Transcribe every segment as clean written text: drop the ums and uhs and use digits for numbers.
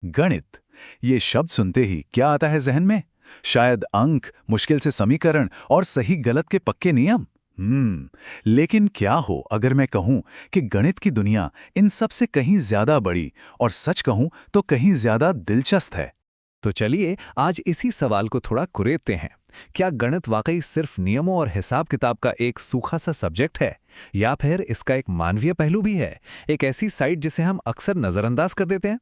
गणित, ये शब्द सुनते ही क्या आता है जहन में? शायद अंक, मुश्किल से समीकरण और सही गलत के पक्के नियम। लेकिन क्या हो अगर मैं कहूं कि गणित की दुनिया इन सब से कहीं ज्यादा बड़ी और सच कहूं तो कहीं ज्यादा दिलचस्प है। तो चलिए आज इसी सवाल को थोड़ा कुरेदते हैं। क्या गणित वाकई सिर्फ नियमों और हिसाब किताब का एक सूखा सा सब्जेक्ट है, या फिर इसका एक मानवीय पहलू भी है, एक ऐसी साइड जिसे हम अक्सर नजरअंदाज कर देते हैं?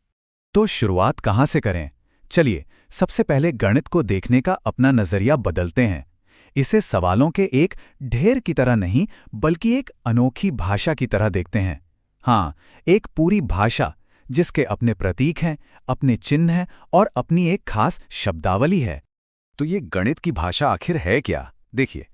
तो शुरुआत कहाँ से करें? चलिए, सबसे पहले गणित को देखने का अपना नजरिया बदलते हैं। इसे सवालों के एक ढेर की तरह नहीं, बल्कि एक अनोखी भाषा की तरह देखते हैं। हाँ, एक पूरी भाषा जिसके अपने प्रतीक हैं, अपने चिन्ह हैं और अपनी एक खास शब्दावली है। तो ये गणित की भाषा आखिर है क्या? देखिए,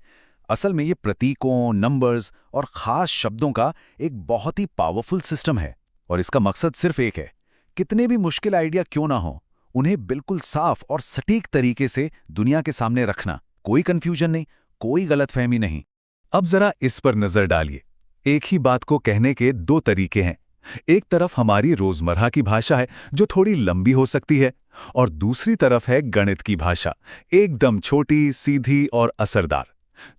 असल में ये प्रतीकों, नंबर्स और खास शब्दों का एक बहुत ही पावरफुल सिस्टम है। और इसका मकसद सिर्फ एक है, कितने भी मुश्किल आइडिया क्यों ना हो, उन्हें बिल्कुल साफ और सटीक तरीके से दुनिया के सामने रखना। कोई कंफ्यूजन नहीं, कोई गलतफहमी नहीं। अब जरा इस पर नजर डालिए। एक ही बात को कहने के दो तरीके हैं। एक तरफ हमारी रोजमर्रा की भाषा है जो थोड़ी लंबी हो सकती है, और दूसरी तरफ है गणित की भाषा, एकदम छोटी, सीधी और असरदार।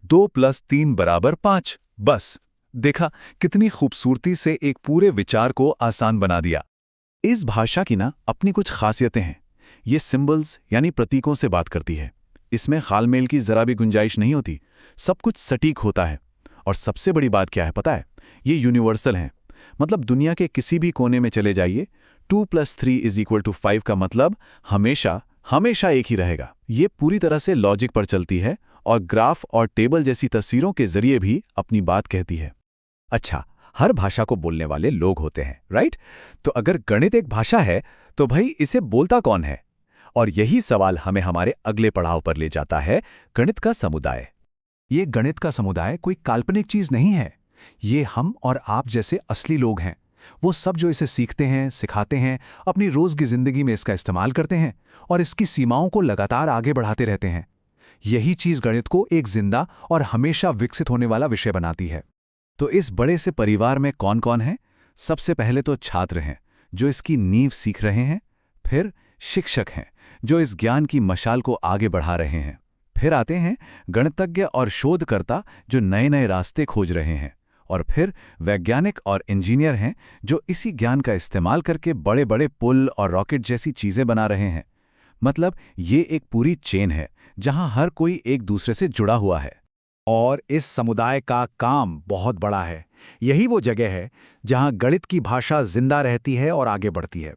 2+3=5। बस देखा कितनी खूबसूरती से एक पूरे विचार को आसान बना दिया। इस भाषा की ना अपनी कुछ खासियतें हैं। ये सिंबल्स यानी प्रतीकों से बात करती है। इसमें खालमेल की जरा भी गुंजाइश नहीं होती, सब कुछ सटीक होता है। और सबसे बड़ी बात क्या है पता है? ये यूनिवर्सल हैं। मतलब दुनिया के किसी भी कोने में चले जाइए, 2+3=5 का मतलब हमेशा हमेशा एक ही रहेगा। ये पूरी तरह से लॉजिक पर चलती है और ग्राफ और टेबल जैसी तस्वीरों के जरिए भी अपनी बात कहती है। अच्छा, हर भाषा को बोलने वाले लोग होते हैं, राइट? तो अगर गणित एक भाषा है तो भाई इसे बोलता कौन है? और यही सवाल हमें हमारे अगले पड़ाव पर ले जाता है, गणित का समुदाय। ये गणित का समुदाय कोई काल्पनिक चीज नहीं है। ये हम और आप जैसे असली लोग हैं। वो सब जो इसे सीखते हैं, सिखाते हैं, अपनी रोज की जिंदगी में इसका इस्तेमाल करते हैं और इसकी सीमाओं को लगातार आगे बढ़ाते रहते हैं। यही चीज गणित को एक जिंदा और हमेशा विकसित होने वाला विषय बनाती है। तो इस बड़े से परिवार में कौन कौन है? सबसे पहले तो छात्र हैं जो इसकी नींव सीख रहे हैं। फिर शिक्षक हैं जो इस ज्ञान की मशाल को आगे बढ़ा रहे हैं। फिर आते हैं गणितज्ञ और शोधकर्ता जो नए नए रास्ते खोज रहे हैं। और फिर वैज्ञानिक और इंजीनियर हैं जो इसी ज्ञान का इस्तेमाल करके बड़े बड़े पुल और रॉकेट जैसी चीजें बना रहे हैं। मतलब ये एक पूरी चेन है जहां हर कोई एक दूसरे से जुड़ा हुआ है। और इस समुदाय का काम बहुत बड़ा है। यही वो जगह है जहां गणित की भाषा जिंदा रहती है और आगे बढ़ती है।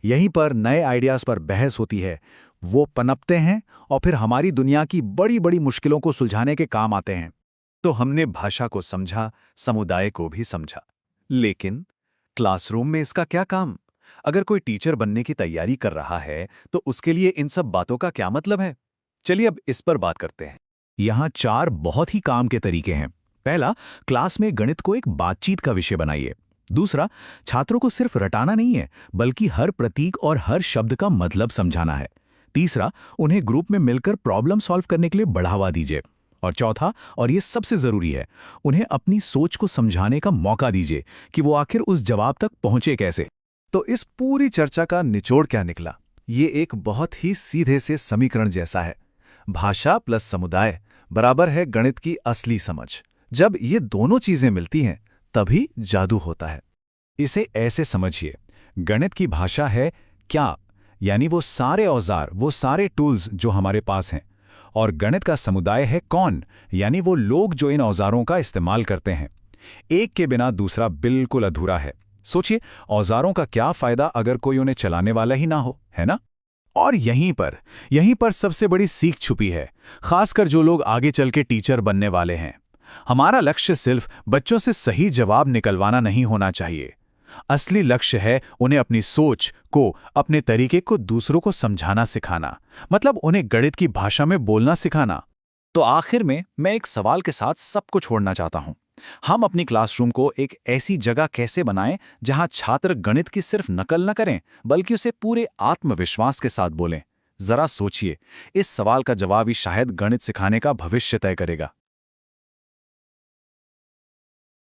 यहीं पर नए आइडियाज पर बहस होती है, वो पनपते हैं और फिर हमारी दुनिया की बड़ी बड़ी मुश्किलों को सुलझाने के काम आते हैं। तो हमने भाषा को समझा, समुदाय को भी समझा। लेकिन क्लासरूम में इसका क्या काम? अगर कोई टीचर बनने की तैयारी कर रहा है तो उसके लिए इन सब बातों का क्या मतलब है? चलिए अब इस पर बात करते हैं। यहाँ 4 बहुत ही काम के तरीके हैं। पहला, क्लास में गणित को एक बातचीत का विषय बनाइए। दूसरा, छात्रों को सिर्फ रटाना नहीं है, बल्कि हर प्रतीक और हर शब्द का मतलब समझाना है। तीसरा, उन्हें ग्रुप में मिलकर प्रॉब्लम सॉल्व करने के लिए बढ़ावा दीजिए। और चौथा, और ये सबसे जरूरी है, उन्हें अपनी सोच को समझाने का मौका दीजिए कि वो आखिर उस जवाब तक पहुंचे कैसे। तो इस पूरी चर्चा का निचोड़ क्या निकला? ये एक बहुत ही सीधे से समीकरण जैसा है। भाषा प्लस समुदाय बराबर है गणित की असली समझ। जब ये दोनों चीजें मिलती हैं तभी जादू होता है। इसे ऐसे समझिए, गणित की भाषा है क्या, यानी वो सारे औजार, वो सारे टूल्स जो हमारे पास हैं। और गणित का समुदाय है कौन, यानी वो लोग जो इन औजारों का इस्तेमाल करते हैं। एक के बिना दूसरा बिल्कुल अधूरा है। सोचिए, औजारों का क्या फायदा अगर कोई उन्हें चलाने वाला ही ना हो, है ना? और यहीं पर सबसे बड़ी सीख छुपी है, खासकर जो लोग आगे चल के टीचर बनने वाले हैं। हमारा लक्ष्य सिर्फ बच्चों से सही जवाब निकलवाना नहीं होना चाहिए। असली लक्ष्य है उन्हें अपनी सोच को, अपने तरीके को दूसरों को समझाना सिखाना। मतलब उन्हें गणित की भाषा में बोलना सिखाना। तो आखिर में मैं एक सवाल के साथ सबको छोड़ना चाहता हूं। हम अपनी क्लासरूम को एक ऐसी जगह कैसे बनाएं जहां छात्र गणित की सिर्फ नकल न करें, बल्कि उसे पूरे आत्मविश्वास के साथ बोलें? जरा सोचिए, इस सवाल का जवाब ही शायद गणित सिखाने का भविष्य तय करेगा।